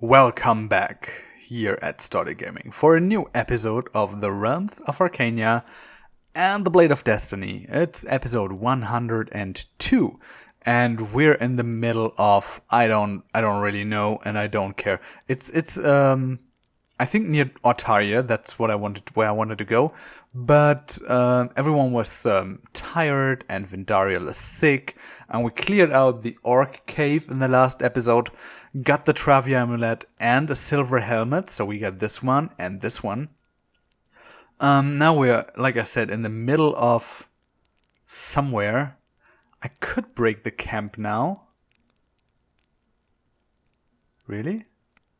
Welcome back here at Stordyr Gaming for a new episode of the Realms of Arkania and the Blade of Destiny. It's episode 102 and we're in the middle of I don't really know and I don't care. It's I think near Arkania, that's where I wanted to go. But everyone was tired and Vindariel is sick, and we cleared out the Orc cave in the last episode, got the Travia amulet and a silver helmet, so we got this one and this one. Now we're, like I said, in the middle of somewhere. I could break the camp now. Really?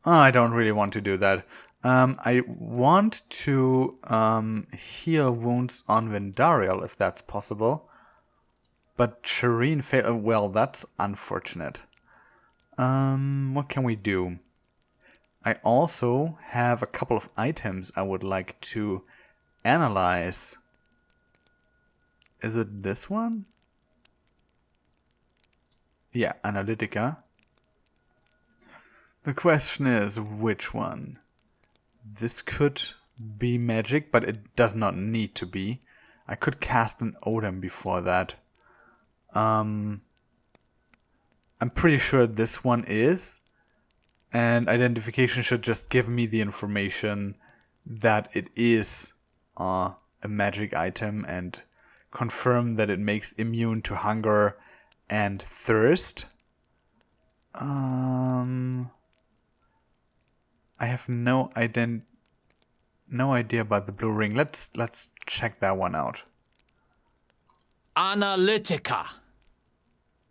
Oh, I don't really want to do that. I want to heal wounds on Vindariel if that's possible. But Shireen failed. Well, that's unfortunate. What can we do? I also have a couple of items I would like to analyze. Is it this one? Yeah, Analytica. The question is, which one? This could be magic, but it does not need to be. I could cast an Odin before that. I'm pretty sure this one is. And identification should just give me the information that it is a magic item and confirm that it makes immune to hunger and thirst. I have no idea about the blue ring. Let's check that one out. Analytica.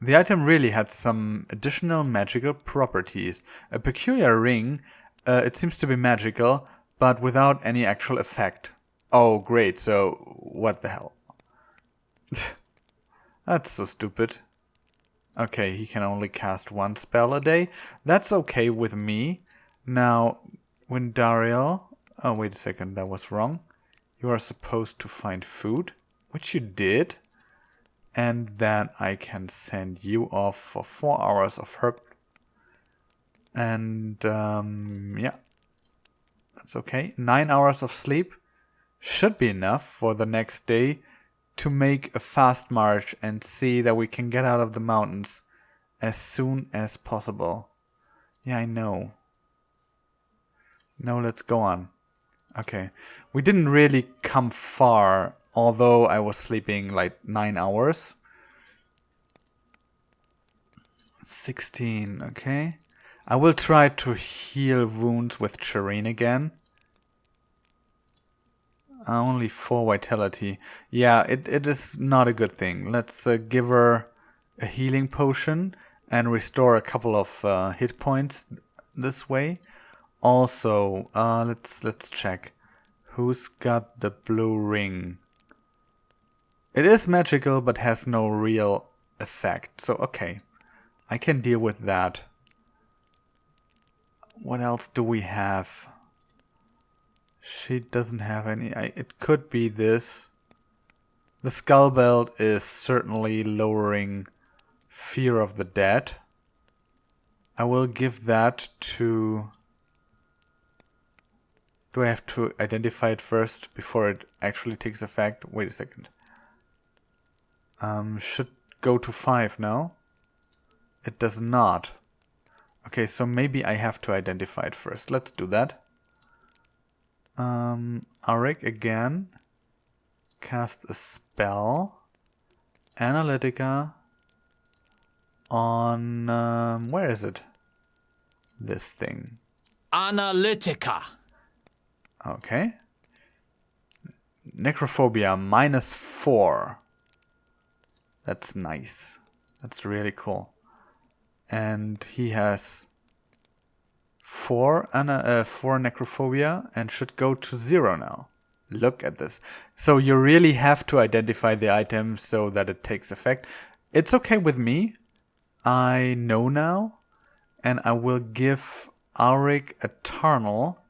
The item really had some additional magical properties. A peculiar ring, it seems to be magical, but without any actual effect. Oh, great, so what the hell? That's so stupid. Okay, he can only cast one spell a day. That's okay with me. Now, Vindariel... Oh, wait a second, that was wrong. You are supposed to find food, which you did. And then I can send you off for 4 hours of herb. And, yeah. That's okay. 9 hours of sleep should be enough for the next day to make a fast march and see that we can get out of the mountains as soon as possible. Yeah, I know. No, let's go on. Okay. We didn't really come far, although I was sleeping like 9 hours. 16, okay. I will try to heal wounds with Shireen again. Only 4 vitality. Yeah, it is not a good thing. Let's give her a healing potion and restore a couple of hit points this way. Also, let's check. Who's got the blue ring? It is magical, but has no real effect. So, okay. I can deal with that. What else do we have? She doesn't have any. It could be this. The skull belt is certainly lowering fear of the dead. I will give that to... Do I have to identify it first before it actually takes effect? Wait a second. Should go to 5 now. It does not. Okay, so maybe I have to identify it first. Let's do that. Arik again. Cast a spell. Analytica. On... where is it? This thing. Analytica. Okay. Necrophobia -4. That's nice. That's really cool. And he has 4 necrophobia and should go to 0 now. Look at this. So you really have to identify the item so that it takes effect. It's okay with me. I know now. And I will give Auric a Tarnal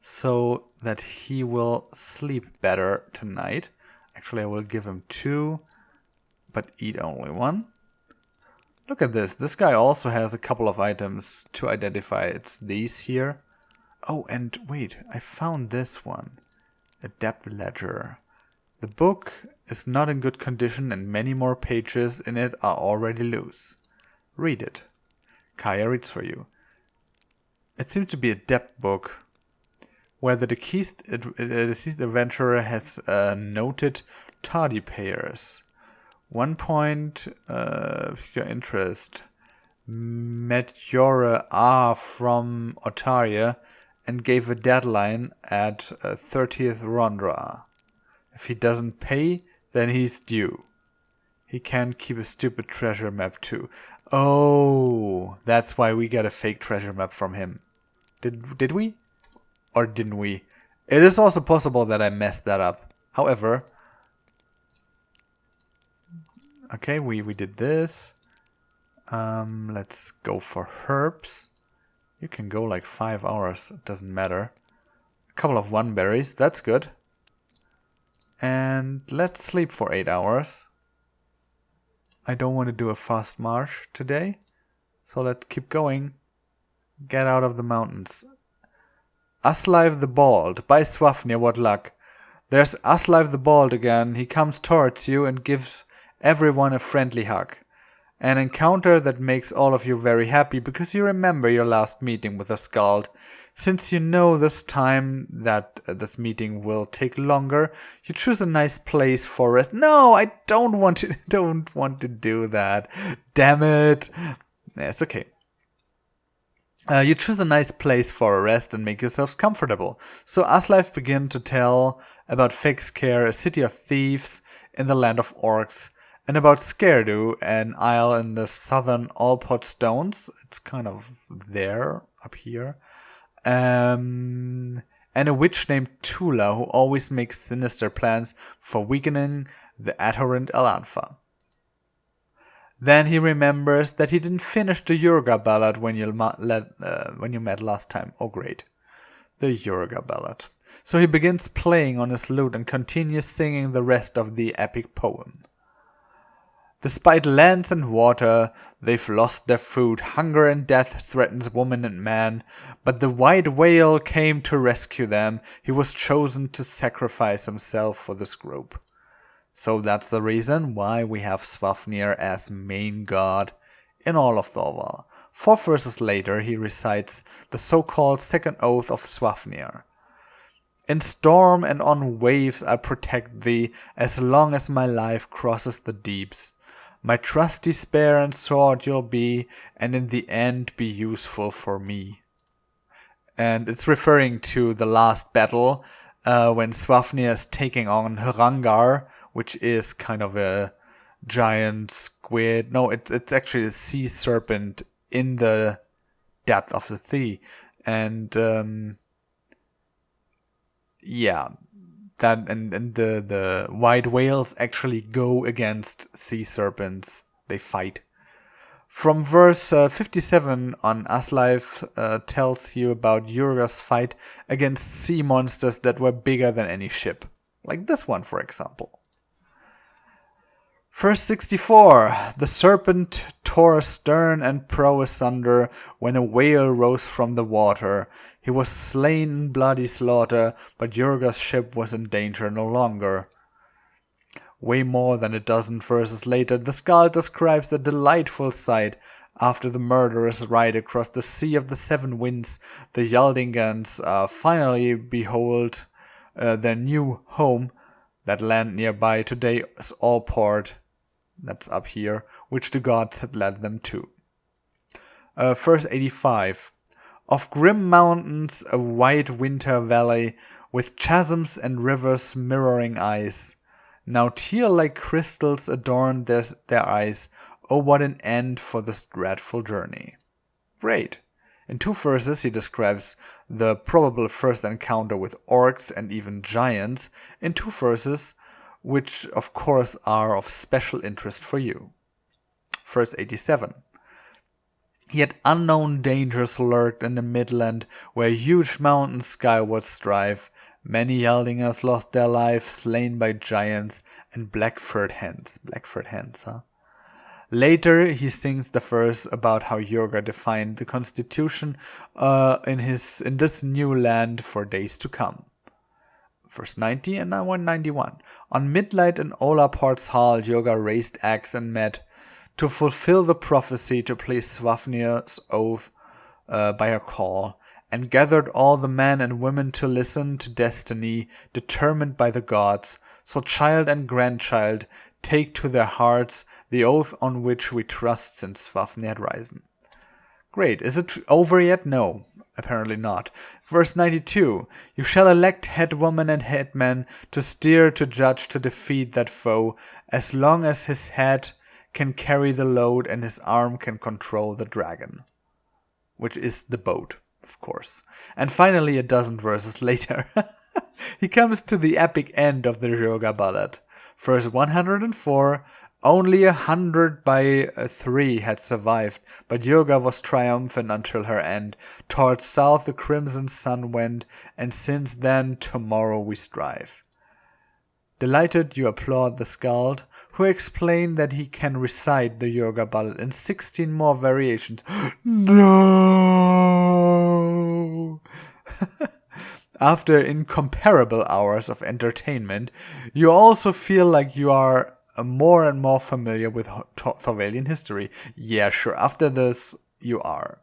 so that he will sleep better tonight. Actually, I will give him 2, but eat only 1. Look at this. This guy also has a couple of items to identify. It's these here. Oh, and wait, I found this one. A depth ledger. The book is not in good condition and many more pages in it are already loose. Read it. Kaya reads for you. It seems to be a depth book where the deceased adventurer has noted tardy payers. 1 point your interest. Meteora R from Otaria and gave a deadline at 30th Rondra. If he doesn't pay, then he's due. He can't keep a stupid treasure map too. Oh, that's why we got a fake treasure map from him. Did we? Or didn't we? It is also possible that I messed that up. However, okay, we did this. Let's go for herbs. You can go like 5 hours, it doesn't matter. A couple of 1 berries, that's good. And let's sleep for 8 hours. I don't want to do a fast march today, so let's keep going. Get out of the mountains. Aslive the Bald, by Swafnir, what luck. There's Aslive the Bald again. He comes towards you and gives everyone a friendly hug. An encounter that makes all of you very happy because you remember your last meeting with the Skald. Since you know this time that this meeting will take longer, you choose a nice place for rest. No, I don't want to do that. Damn it. It's okay. You choose a nice place for a rest and make yourselves comfortable. So Aslife begin to tell about Fexcare, a city of thieves in the land of orcs, and about Skerdu, an isle in the southern Allpot Stones. It's kind of there, up here. And a witch named Tula, who always makes sinister plans for weakening the Atorrent Elanfa. Then he remembers that he didn't finish the Yurga ballad when you met last time. Oh great. The Yurga ballad. So he begins playing on his lute and continues singing the rest of the epic poem. Despite lands and water, they've lost their food. Hunger and death threatens woman and man. But the white whale came to rescue them. He was chosen to sacrifice himself for this group. So that's the reason why we have Swafnir as main god in all of Thorwal. 4 verses later, he recites the so-called second oath of Swafnir. In storm and on waves I protect thee, as long as my life crosses the deeps. My trusty spear and sword you'll be, and in the end be useful for me. And it's referring to the last battle, when Swafnir is taking on Hrangar, which is kind of a giant squid. No, it's actually a sea serpent in the depth of the sea. And yeah, that and the white whales actually go against sea serpents. They fight. From verse 57 on, Aslife tells you about Yurga's fight against sea monsters that were bigger than any ship. Like this one, for example. Verse 64. The serpent tore stern and prow asunder when a whale rose from the water. He was slain in bloody slaughter, but Yurga's ship was in danger no longer. Way more than a dozen verses later, the Skald describes the delightful sight after the murderous ride across the Sea of the Seven Winds. The Yaldingans finally behold their new home. That land nearby today is Allport. That's up here, which the gods had led them to. Verse 85. Of grim mountains, a white winter valley, with chasms and rivers mirroring ice. Now tear-like crystals adorn their eyes. Oh, what an end for this dreadful journey. Great. In 2 verses he describes the probable first encounter with orcs and even giants. In 2 verses, which of course are of special interest for you. Verse 87. Yet unknown dangers lurked in the midland, where huge mountains skyward strive. Many Yaldingers lost their lives, slain by giants and black-furred hens. Black-furred hens, huh? Later, he sings the verse about how yoga defined the constitution in this new land for days to come. Verse 90 and now 191. On midnight in Olaport's hall, Yoga raised axe and met to fulfill the prophecy to please Swafnir's oath by her call, and gathered all the men and women to listen to destiny determined by the gods. So child and grandchild take to their hearts the oath on which we trust since Swafnir had risen. Great. Is it over yet? No, apparently not. Verse 92. You shall elect headwoman and headman to steer, to judge, to defeat that foe, as long as his head can carry the load and his arm can control the dragon. Which is the boat, of course. And finally, a dozen verses later, he comes to the epic end of the yoga ballad. Verse 104. Only 100 by 3 had survived, but Yoga was triumphant until her end. Towards south the crimson sun went, and since then tomorrow we strive. Delighted you applaud the skald, who explained that he can recite the Yoga ballad in 16 more variations. No! After incomparable hours of entertainment, you also feel like you are more and more familiar with Thorvalian history. Yeah, sure, after this, you are.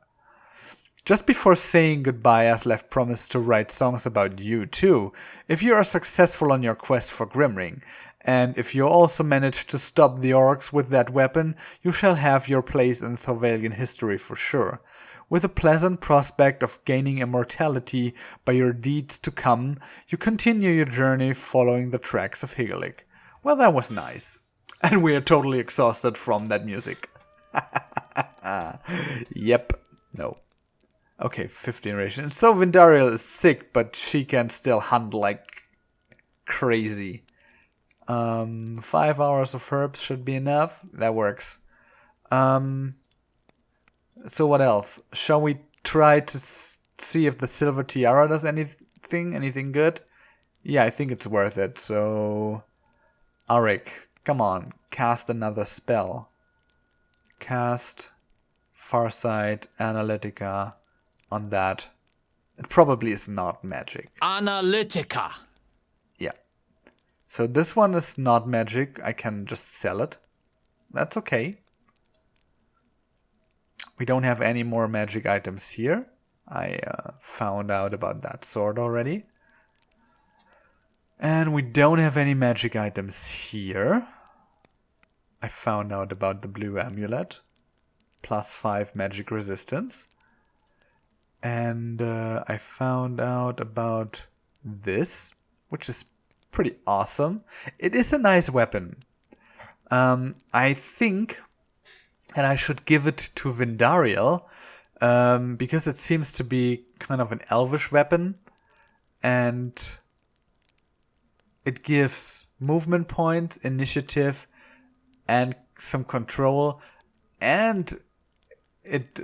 Just before saying goodbye, Aslef promised to write songs about you too, if you are successful on your quest for Grimring. And if you also manage to stop the orcs with that weapon, you shall have your place in Thorvalian history for sure. With a pleasant prospect of gaining immortality by your deeds to come, you continue your journey following the tracks of Higalik. Well, that was nice. And we are totally exhausted from that music. Yep. No. Okay, 15 rations. So Vindariel is sick, but she can still hunt like crazy. 5 hours of herbs should be enough. That works. So what else? Shall we try to see if the silver tiara does anything good? Yeah, I think it's worth it. So Arik, come on, cast another spell. Cast Farsight Analytica on that. It probably is not magic. Analytica. Yeah. So this one is not magic. I can just sell it. That's okay. We don't have any more magic items here. I found out about that sword already. And we don't have any magic items here. I found out about the blue amulet. +5 magic resistance. And I found out about this, which is pretty awesome. It is a nice weapon. I think, and I should give it to Vindariel, because it seems to be kind of an elvish weapon. And it gives movement points, initiative, and some control, and it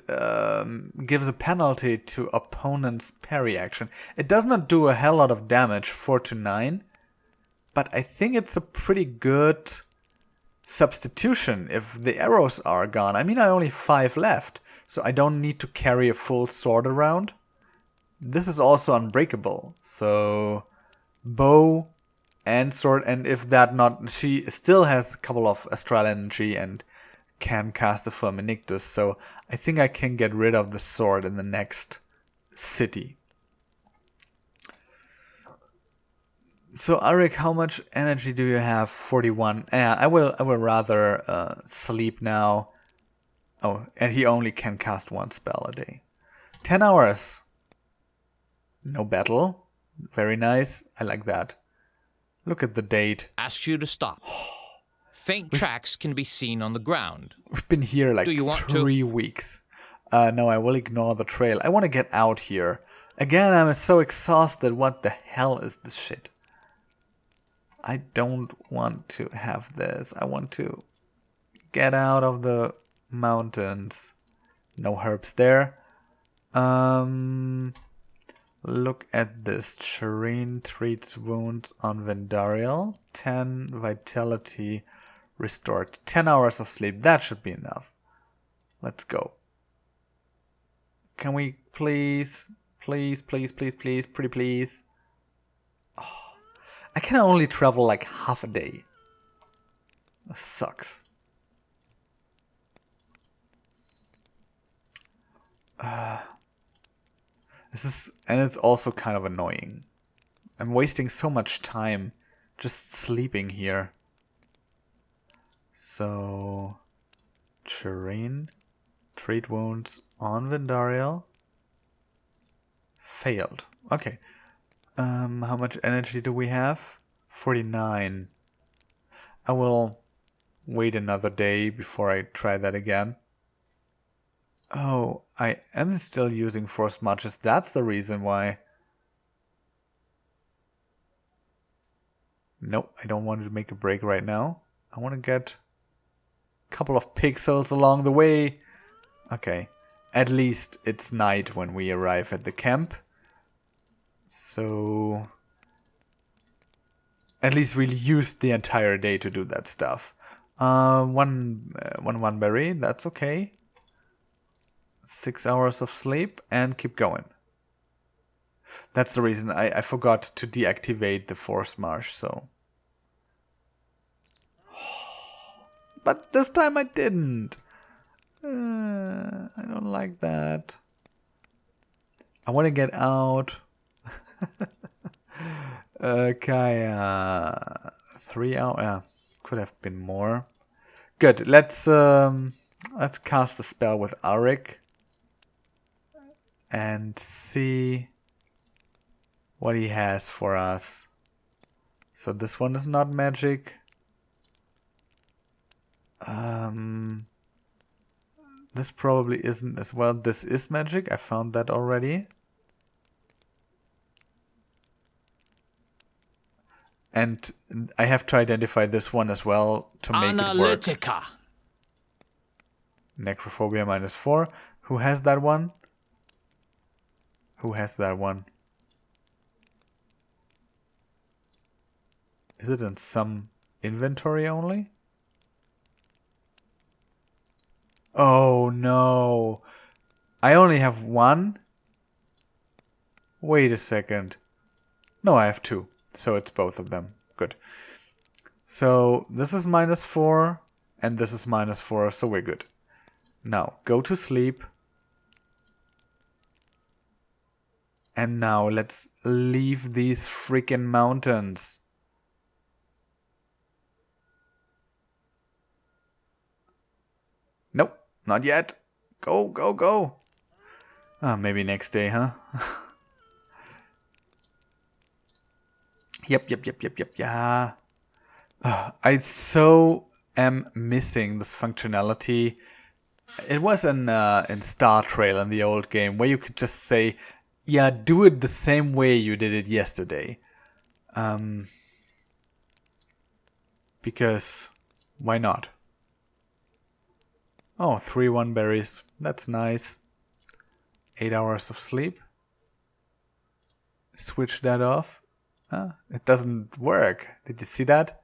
gives a penalty to opponent's parry action. It does not do a hell lot of damage, 4 to 9, but I think it's a pretty good substitution if the arrows are gone. I mean, I only 5 left, so I don't need to carry a full sword around. This is also unbreakable, so bow and sword, and if that not, she still has a couple of astral energy and can cast a Fulminictus, so I think I can get rid of the sword in the next city. So Arik, how much energy do you have? 41. Yeah, I will rather sleep now. Oh, and he only can cast 1 spell a day. 10 hours. No battle. Very nice. I like that. Look at the date. Ask you to stop. Faint tracks can be seen on the ground. We've been here like 3 weeks. No, I will ignore the trail. I want to get out here. Again, I'm so exhausted. What the hell is this shit? I don't want to have this. I want to get out of the mountains. No herbs there. Look at this. Shireen treats wounds on Vindariel. 10 vitality restored. 10 hours of sleep. That should be enough. Let's go. Can we please, please, please, please, please, pretty please. Oh, I can only travel like half a day. That sucks. And it's also kind of annoying. I'm wasting so much time just sleeping here. So, terrain, treat wounds on Vindariel. Failed. Okay. How much energy do we have? 49. I will wait another day before I try that again. Oh, I am still using forced marches. That's the reason why. Nope, I don't want to make a break right now. I want to get a couple of pixels along the way. Okay, at least it's night when we arrive at the camp. So at least we'll use the entire day to do that stuff. One berry, that's okay. 6 hours of sleep and keep going. That's the reason I forgot to deactivate the force march, so. But this time I didn't. I don't like that. I want to get out. Okay, 3 hours. Could have been more. Good. Let's cast the spell with Arik and see what he has for us. So this one is not magic. This probably isn't as well. This is magic. I found that already. And I have to identify this one as well to make Analytica. It work. Necrophobia -4. Who has that one? Who has that one? Is it in some inventory only? Oh no. I only have one? Wait a second. No, I have two. So it's both of them. Good. So this is -4 and this is -4, so we're good. Now go to sleep. And now let's leave these freaking mountains. Nope, not yet. Go, go, go. Maybe next day, huh? Yep, yeah. I so am missing this functionality. It was in Star Trail in the old game where you could just say, yeah, do it the same way you did it yesterday. Because why not? Oh, 3 1 berries. That's nice. 8 hours of sleep. Switch that off. It doesn't work. Did you see that?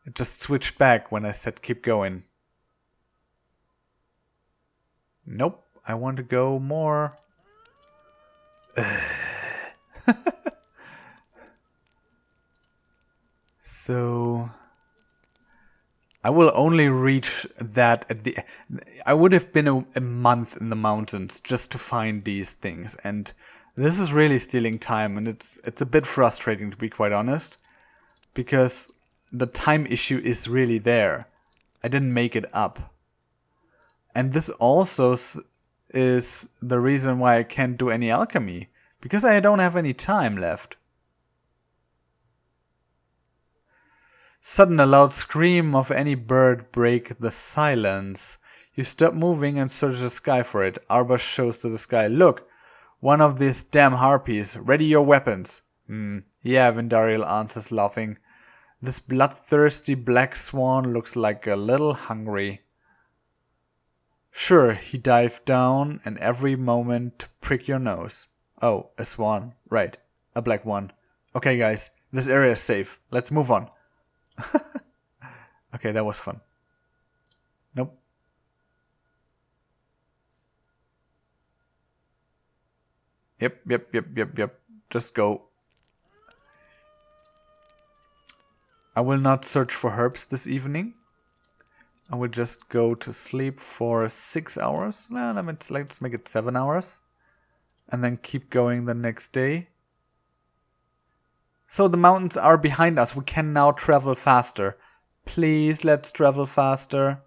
It just switched back when I said keep going. Nope. I want to go more. So I will only reach that at the. I would have been a month in the mountains just to find these things, and this is really stealing time, and it's a bit frustrating to be quite honest, because the time issue is really there. I didn't make it up, and this also is the reason why I can't do any alchemy, because I don't have any time left. Sudden a loud scream of any bird break the silence. You stop moving and search the sky for it. Arba shows to the sky. Look, one of these damn harpies. Ready your weapons. Yeah, Vindariel answers laughing. This bloodthirsty black swan looks like a little hungry. Sure, he dived down and every moment to prick your nose. Oh, a swan. Right, a black one. Okay guys, this area is safe. Let's move on. Okay, that was fun. Nope. Yep. Just go. I will not search for herbs this evening. I will just go to sleep for 6 hours. Well, let's make it 7 hours. And then keep going the next day. So the mountains are behind us. We can now travel faster. Please, let's travel faster.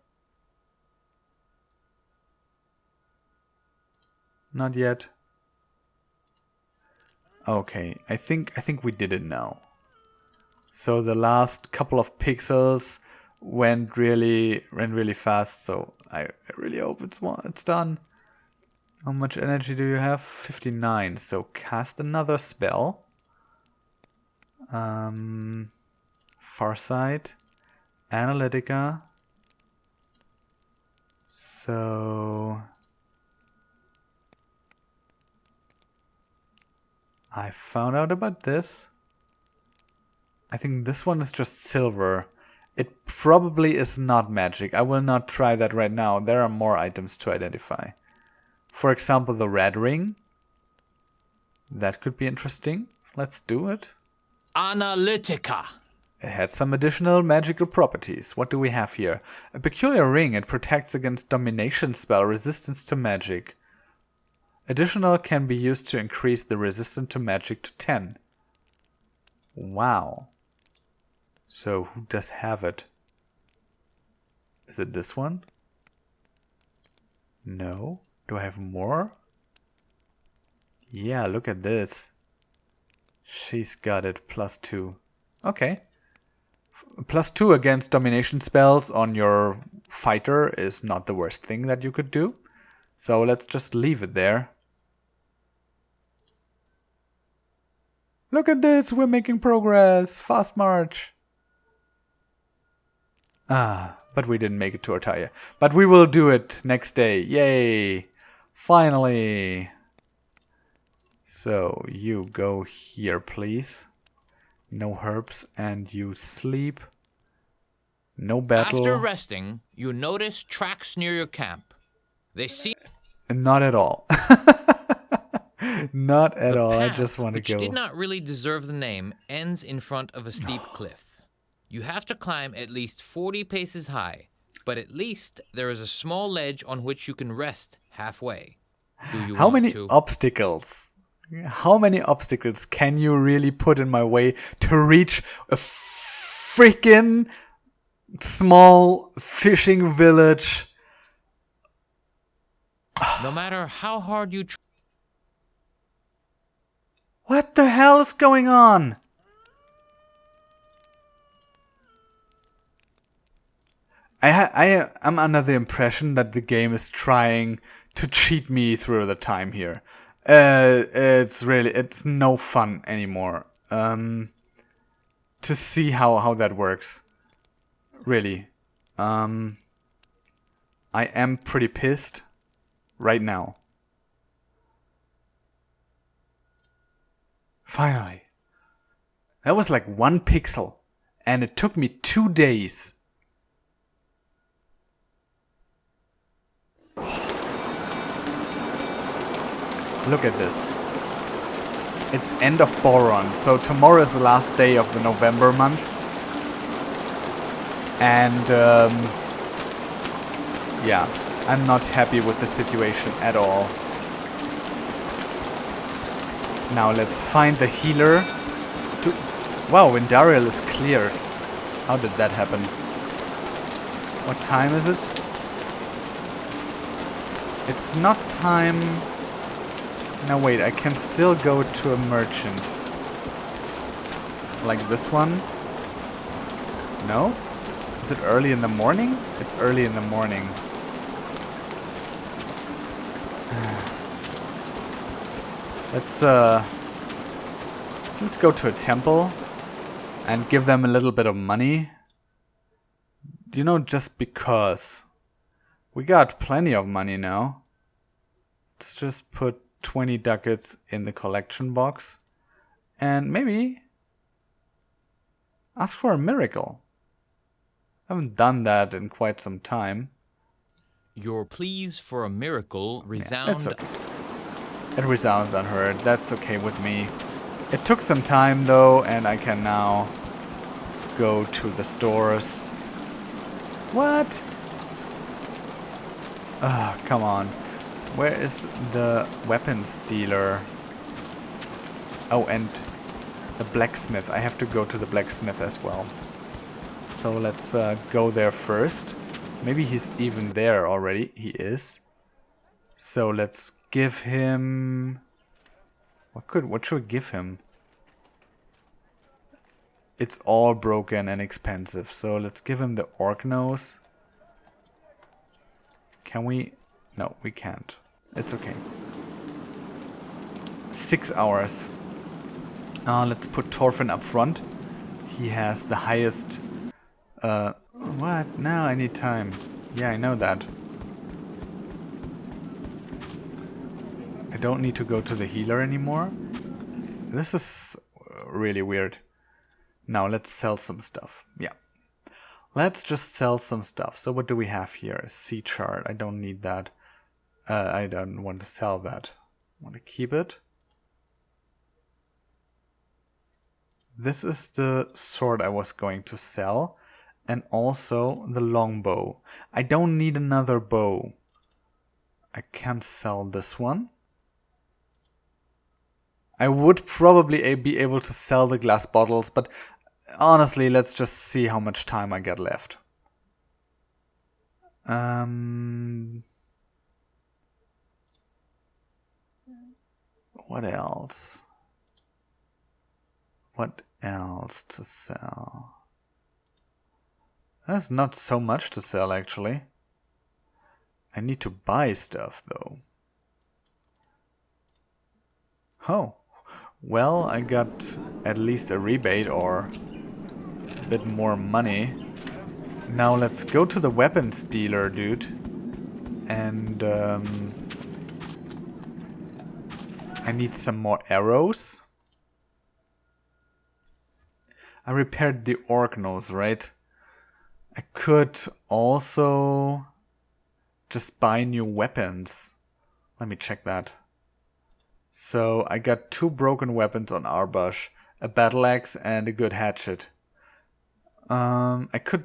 Not yet. Okay, I think we did it now. So the last couple of pixels went really fast. So I really hope it's done. How much energy do you have? 59. So cast another spell. Farsight, Analytica. So I found out about this. I think this one is just silver. It probably is not magic. I will not try that right now. There are more items to identify. For example, the red ring. That could be interesting. Let's do it. Analytica. It had some additional magical properties. What do we have here? A peculiar ring. It protects against domination spell resistance to magic. Additional can be used to increase the resistance to magic to 10. Wow. So who does have it? Is it this one? No. Do I have more? Yeah, look at this. She's got it. +2. Okay. +2 against domination spells on your fighter is not the worst thing that you could do. So let's just leave it there. Look at this, we're making progress. Fast march. But we didn't make it to Artaria. But we will do it next day. Yay! Finally! So you go here, please. No herbs, and you sleep. No battle. After resting, you notice tracks near your camp. They seem... Not at all. Not at all. I just want to go. Which did not really deserve the name, ends in front of a steep cliff. You have to climb at least 40 paces high, but at least there is a small ledge on which you can rest halfway. Do you How want many to? obstacles? How many obstacles can you really put in my way to reach a freaking small fishing village? No matter how hard you try. What the hell is going on? I'm under the impression that the game is trying to cheat me through the time here. It's no fun anymore. To see how that works. Really. I am pretty pissed right now. Finally. That was like 1 pixel. And it took me 2 days. Look at this. It's end of Boron, so tomorrow is the last day of the November month. And yeah, I'm not happy with the situation at all. Now let's find the healer. Wow, Windariel is cleared. How did that happen? What time is it? It's not time... No, wait, I can still go to a merchant. Like this one? No? Is it early in the morning? It's early in the morning. Let's go to a temple and give them a little bit of money. You know, just because. We got plenty of money now. Let's just put 20 ducats in the collection box. And maybe ask for a miracle. Haven't done that in quite some time. Your pleas for a miracle Yeah, it's resound. okay. It resounds unheard. That's okay with me. It took some time though, and I can now go to the stores. What? Ah, come on. Where is the weapons dealer? Oh, and the blacksmith. I have to go to the blacksmith as well. So let's go there first. Maybe he's even there already. He is. So let's give him... What should we give him? It's all broken and expensive. So let's give him the orc nose. Can we? No, we can't. It's okay. 6 hours. Let's put Thorfinn up front. He has the highest... what? Now I need time. Yeah, I know that. I don't need to go to the healer anymore. This is really weird. Now let's sell some stuff. Yeah. Let's just sell some stuff. So what do we have here? A sea chart. I don't need that. I don't want to sell that. I want to keep it. This is the sword I was going to sell. And also the longbow. I don't need another bow. I can sell this one. I would probably be able to sell the glass bottles, but honestly, let's just see how much time I get left. What else? What else to sell? There's not so much to sell, actually. I need to buy stuff, though. Oh. Well, I got at least a rebate or a bit more money. Now let's go to the weapons dealer, dude. And I need some more arrows. I repaired the orc nose, right? I could also just buy new weapons. Let me check that. So I got 2 broken weapons on Arbush, a battle axe and a good hatchet. I could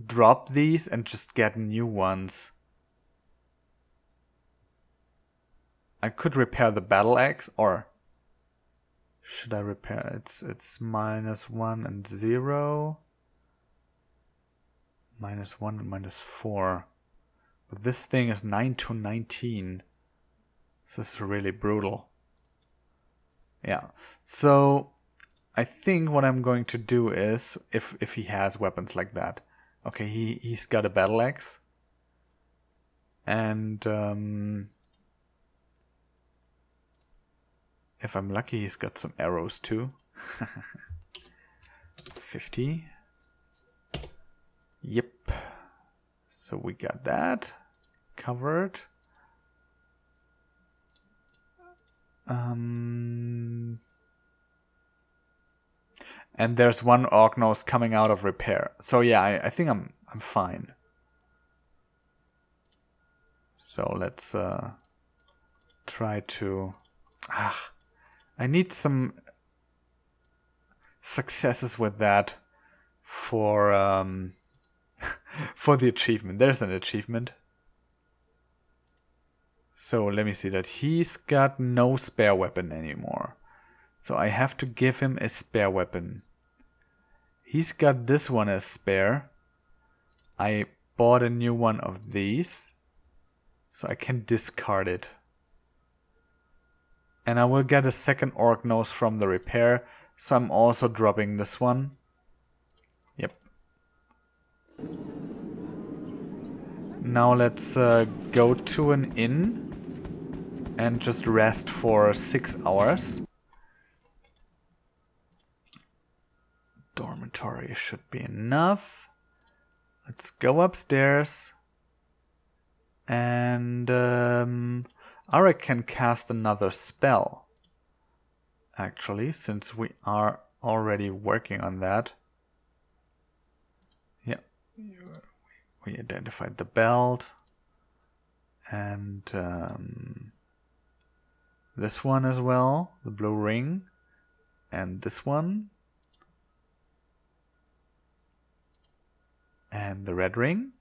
drop these and just get new ones. I could repair the battle axe, or should I repair it? It's -1 and 0. -1 and -4. But this thing is 9 to 19. This is really brutal. Yeah. So I think what I'm going to do is, if he has weapons like that. Okay, he's got a battle axe. And if I'm lucky, he's got some arrows too. 50. Yep. So we got that covered. And there's one orc nose coming out of repair. So yeah, I think I'm fine. So let's try to... I need some successes with that for for the achievement. There's an achievement. So let me see that. He's got no spare weapon anymore. So I have to give him a spare weapon. He's got this one as spare. I bought a new one of these. So I can discard it. And I will get a second orc nose from the repair. So I'm also dropping this one. Yep. Now let's go to an inn and just rest for 6 hours. Dormitory should be enough. Let's go upstairs. And Arik can cast another spell. Actually, since we are already working on that. Yeah, We identified the belt. And this one as well, the blue ring. And this one. And the red ring.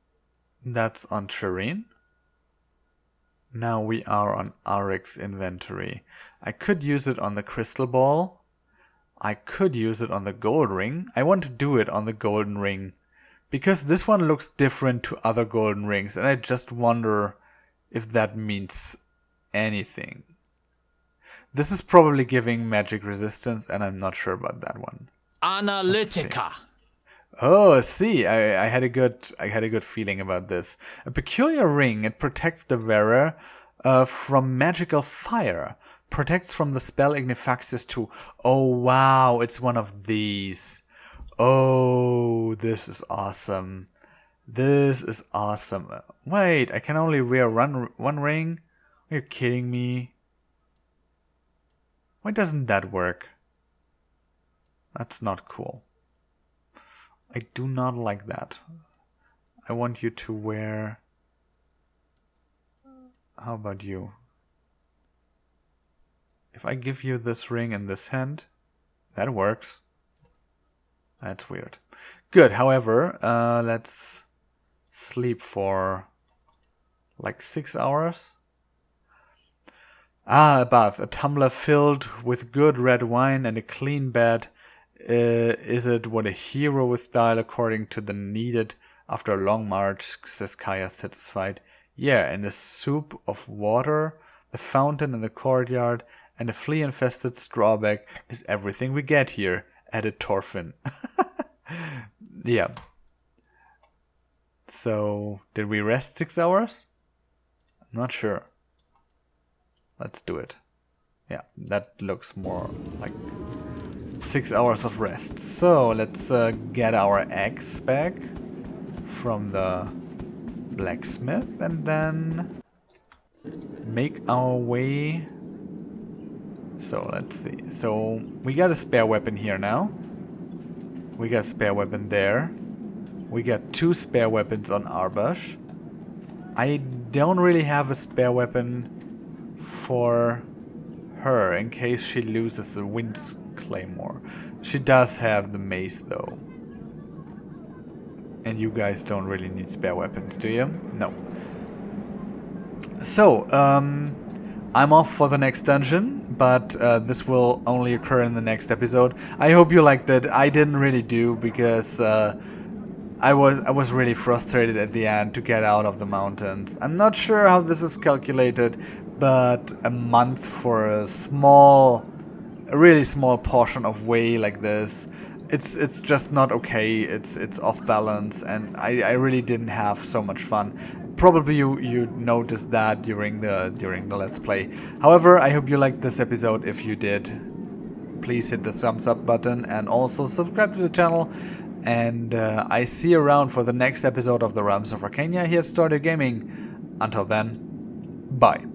That's on Shireen. Now we are on Arik's inventory. I could use it on the crystal ball. I could use it on the gold ring. I want to do it on the golden ring. Because this one looks different to other golden rings. And I just wonder if that means anything. This is probably giving magic resistance. And I'm not sure about that one. Analytica. Oh, see, I had a good feeling about this. A peculiar ring. It protects the wearer from magical fire. Protects from the spell Ignifaxis too. Oh wow, it's one of these. Oh, this is awesome. This is awesome. Wait, I can only wear one ring? Are you kidding me? Why doesn't that work? That's not cool. I do not like that. I want you to wear... How about you? If I give you this ring in this hand, that works. That's weird. Good, however, let's sleep for like 6 hours. A bath. A tumbler filled with good red wine and a clean bed. Is it what a hero with style according to the needed after a long march, says Kaya satisfied. Yeah, and a soup of water, the fountain in the courtyard, and a flea-infested straw bag is everything we get here, added Torfin. Yeah. So, did we rest 6 hours? Not sure. Let's do it. Yeah, that looks more like 6 hours of rest. So let's get our eggs back from the blacksmith and then make our way. So let's see. So we got a spare weapon here now. We got a spare weapon there. We got 2 spare weapons on Arbash. I don't really have a spare weapon for her in case she loses the Wind's Claymore. She does have the mace though. And you guys don't really need spare weapons, do you? No. So, I'm off for the next dungeon, but this will only occur in the next episode. I hope you liked it. I didn't really do because I was really frustrated at the end to get out of the mountains. I'm not sure how this is calculated, but a month for a really small portion of way like this, it's just not okay. It's off balance, and I really didn't have so much fun. Probably you noticed that during the Let's Play. However, I hope you liked this episode. If you did, please hit the thumbs up button and also subscribe to the channel. And I see you around for the next episode of the Realms of Arkania here at Stordyr Gaming. Until then, bye.